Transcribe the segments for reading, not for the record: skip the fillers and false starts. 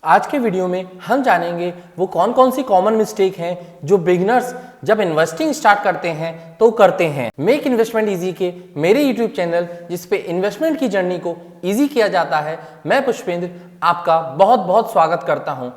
आज के वीडियो में हम जानेंगे वो कौन कौन सी कॉमन मिस्टेक हैं जो बिगिनर्स जब इन्वेस्टिंग स्टार्ट करते हैं तो करते हैं। मेक इन्वेस्टमेंट इजी के मेरे यूट्यूब चैनल जिस पे इन्वेस्टमेंट की जर्नी को इजी किया जाता है, मैं पुष्पेंद्र आपका बहुत बहुत स्वागत करता हूं।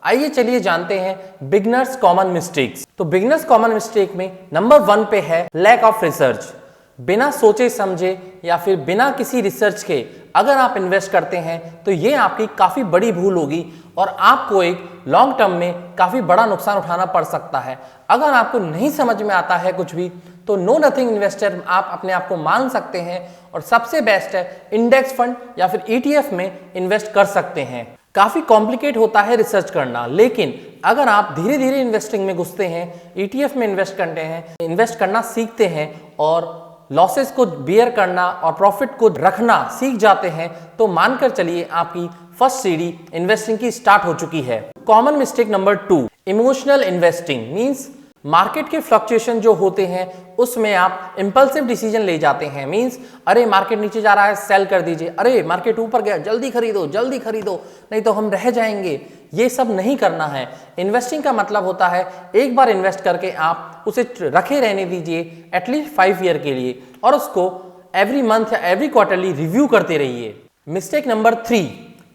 आइए चलिए जानते हैं बिगिनर्स कॉमन मिस्टेक्स। तो बिगिनर्स कॉमन मिस्टेक में नंबर 1 पे है लैक ऑफ रिसर्च। बिना सोचे समझे या फिर बिना किसी रिसर्च के अगर आप इन्वेस्ट करते हैं तो ये आपकी काफ़ी बड़ी भूल होगी और आपको एक लॉन्ग टर्म में काफ़ी बड़ा नुकसान उठाना पड़ सकता है। अगर आपको नहीं समझ में आता है कुछ भी तो नो नथिंग इन्वेस्टर आप अपने आप को मान सकते हैं और सबसे बेस्ट है इंडेक्स फंड या फिर ETF में इन्वेस्ट कर सकते हैं। काफ़ी कॉम्प्लिकेट होता है रिसर्च करना, लेकिन अगर आप धीरे धीरे इन्वेस्टिंग में घुसते हैं, ETF में इन्वेस्ट करते हैं, इन्वेस्ट करना सीखते हैं और लॉसेस को बियर करना और प्रॉफिट को रखना सीख जाते हैं तो मानकर चलिए आपकी फर्स्ट सीढ़ी इन्वेस्टिंग की स्टार्ट हो चुकी है। Common mistake number 2, emotional investing means market के फ्लक्चुएशन जो होते हैं उसमें आप इंपल्सिव डिसीजन ले जाते हैं। मींस अरे मार्केट नीचे जा रहा है सेल कर दीजिए, अरे मार्केट ऊपर गया जल्दी खरीदो नहीं तो हम रह जाएंगे। ये सब नहीं करना है। इन्वेस्टिंग का मतलब होता है एक बार इन्वेस्ट करके आप उसे रखे रहने दीजिए एटलीस्ट 5 ईयर के लिए और उसको एवरी मंथ या एवरी क्वार्टरली रिव्यू करते रहिए। Mistake number 3,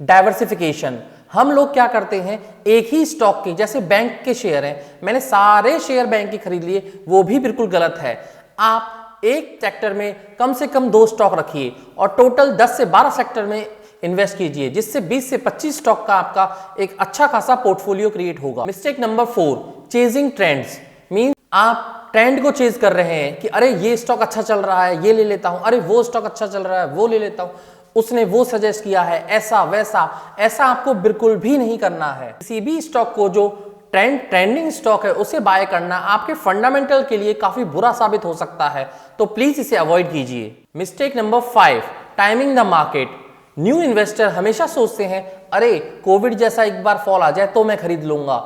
diversification. हम लोग क्या करते हैं, एक ही स्टॉक के, जैसे बैंक के शेयर हैं, मैंने सारे शेयर बैंक के खरीद लिए, वो भी बिल्कुल गलत है। आप एक सेक्टर में कम से कम 2 स्टॉक रखिए और टोटल 10 से 12 सेक्टर में इन्वेस्ट कीजिए, जिससे 20 से 25 स्टॉक का आपका एक अच्छा खासा पोर्टफोलियो क्रिएट होगा। Mistake number 4, chasing trends mean आप ट्रेंड को चेज कर रहे हैं कि अरे ये स्टॉक अच्छा चल रहा है ये ले लेता हूं, अरे वो स्टॉक अच्छा चल रहा है वो ले लेता हूं, उसने वो सजेस्ट किया है ऐसा वैसा। ऐसा आपको बिल्कुल भी नहीं करना है। किसी भी स्टॉक को जो ट्रेंडिंग स्टॉक है उसे बाय करना आपके फंडामेंटल के लिए काफी बुरा साबित हो सकता है, तो प्लीज इसे अवॉइड कीजिए। Mistake number 5, timing the market. New investor हमेशा सोचते हैं अरे कोविड जैसा एक बार फॉल आ जाए तो मैं खरीद लूंगा,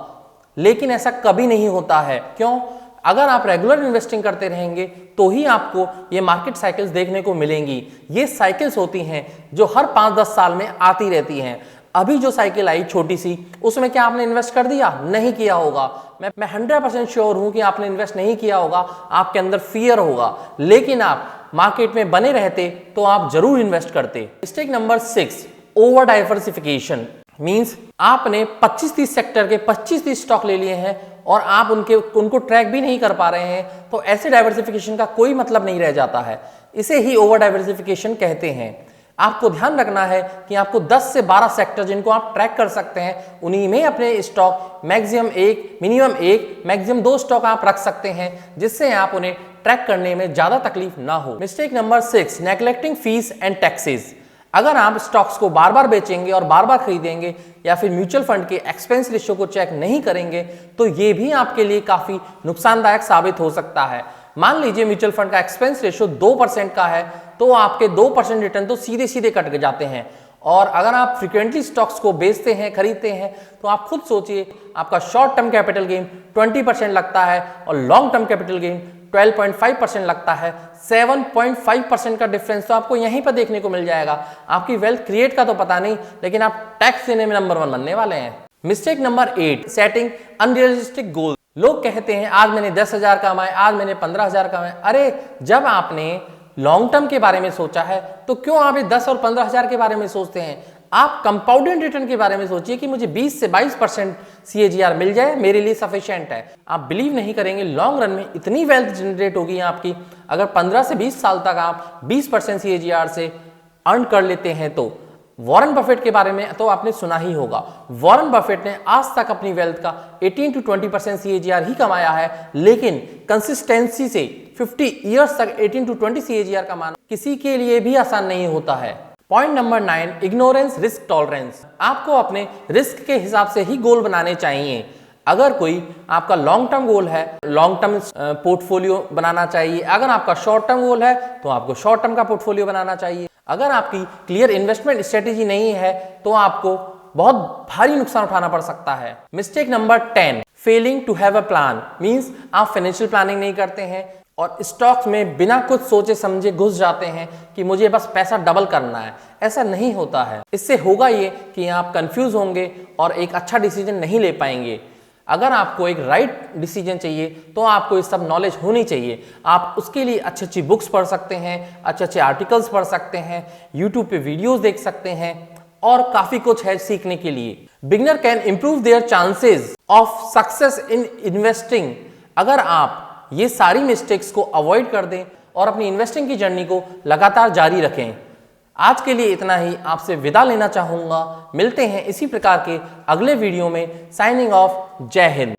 लेकिन ऐसा कभी नहीं होता है। क्यों? अगर आप रेगुलर इन्वेस्टिंग करते रहेंगे तो ही आपको ये मार्केट साइकिल्स देखने को मिलेंगी। ये साइकिल्स होती हैं जो हर 5-10 साल में आती रहती हैं। अभी जो साइकिल आई छोटी सी, उसमें क्या आपने इन्वेस्ट कर दिया? नहीं किया होगा। मैं 100% श्योर हूं कि आपने इन्वेस्ट नहीं किया होगा, आपके अंदर फियर होगा, लेकिन आप मार्केट में बने रहते तो आप जरूर इन्वेस्ट करते। Mistake number 6, over diversification means आपने 25-30 सेक्टर के 25-30 स्टॉक ले लिए हैं और आप उनको ट्रैक भी नहीं कर पा रहे हैं, तो ऐसे डाइवर्सिफिकेशन का कोई मतलब नहीं रह जाता है। इसे ही ओवर डाइवर्सिफिकेशन कहते हैं। आपको ध्यान रखना है कि आपको 10 से 12 सेक्टर जिनको आप ट्रैक कर सकते हैं उन्हीं में अपने स्टॉक मिनिमम 1 मैक्सिमम 2 स्टॉक आप रख सकते हैं, जिससे आप उन्हें ट्रैक करने में ज्यादा तकलीफ ना हो। Mistake number 6, neglecting fees and taxes. अगर आप स्टॉक्स को बार बार बेचेंगे और बार बार खरीदेंगे या फिर म्यूचुअल फंड के एक्सपेंस रेशियो को चेक नहीं करेंगे तो ये भी आपके लिए काफी नुकसानदायक साबित हो सकता है। मान लीजिए म्यूचुअल फंड का एक्सपेंस रेशियो 2% का है तो आपके 2% रिटर्न तो सीधे सीधे कट जाते हैं। और अगर आप फ्रीक्वेंटली स्टॉक्स को बेचते हैं खरीदते हैं तो आप खुद सोचिए, आपका शॉर्ट टर्म कैपिटल गेन 20% लगता है और लॉन्ग टर्म कैपिटल गेन 12.5% लगता है। 7.5% का डिफरेंस तो आपको यहीं पर देखने को मिल जाएगा। आपकी वेल्थ क्रिएट का तो पता नहीं, लेकिन आप टैक्स देने में नंबर 1 बनने वाले हैं। Mistake number 8, setting unrealistic goal. लोग कहते हैं आज मैंने 10,000 कमाए, आज मैंने 15,000 कमाए। अरे जब आपने लॉन्ग टर्म के बारे में सोचा है तो क्यों आप 10 और 15,000 के बारे में सोचते हैं? आप कंपाउंडेड रिटर्न के बारे में सोचिए कि मुझे 20 से 22% CAGR मिल जाए, मेरे लिए सफिशिएंट है। आप बिलीव नहीं करेंगे लॉन्ग रन में इतनी वेल्थ जनरेट होगी आपकी, अगर 15 से 20 साल तक आप 20% CAGR से अर्न कर लेते हैं। तो वॉरेन बफेट के बारे में तो आपने सुना ही होगा। वॉरेन बफेट ने आज तक अपनी वेल्थ का 18 to 20% CAGR ही कमाया है, लेकिन कंसिस्टेंसी से 50 ईयर्स तक 18 to 20 CAGR कमाना किसी के लिए भी आसान नहीं होता है। Point number 9, ignorance risk tolerance. आपको अपने रिस्क के हिसाब से ही गोल बनाने चाहिए। अगर कोई आपका लॉन्ग टर्म गोल है, लॉन्ग टर्म पोर्टफोलियो बनाना चाहिए। अगर आपका शॉर्ट टर्म गोल है तो आपको शॉर्ट टर्म का पोर्टफोलियो बनाना चाहिए। अगर आपकी क्लियर इन्वेस्टमेंट स्ट्रेटेजी नहीं है तो आपको बहुत भारी नुकसान उठाना पड़ सकता है। Mistake number 10, failing to have a plan means आप फाइनेंशियल प्लानिंग नहीं करते हैं, और स्टॉक्स में बिना कुछ सोचे समझे घुस जाते हैं कि मुझे बस पैसा डबल करना है। ऐसा नहीं होता है। इससे होगा ये कि आप कंफ्यूज होंगे और एक अच्छा डिसीजन नहीं ले पाएंगे। अगर आपको एक राइट डिसीजन चाहिए तो आपको ये सब नॉलेज होनी चाहिए। आप उसके लिए अच्छी अच्छी बुक्स पढ़ सकते हैं, अच्छे अच्छे आर्टिकल्स पढ़ सकते हैं, यूट्यूब पे वीडियोस देख सकते हैं और काफी कुछ है सीखने के लिए। Beginner can improve there chances of success in investing. अगर आप ये सारी मिस्टेक्स को अवॉइड कर दें और अपनी इन्वेस्टिंग की जर्नी को लगातार जारी रखें। आज के लिए इतना ही, आपसे विदा लेना चाहूंगा। मिलते हैं इसी प्रकार के अगले वीडियो में। Signing off. जय हिंद।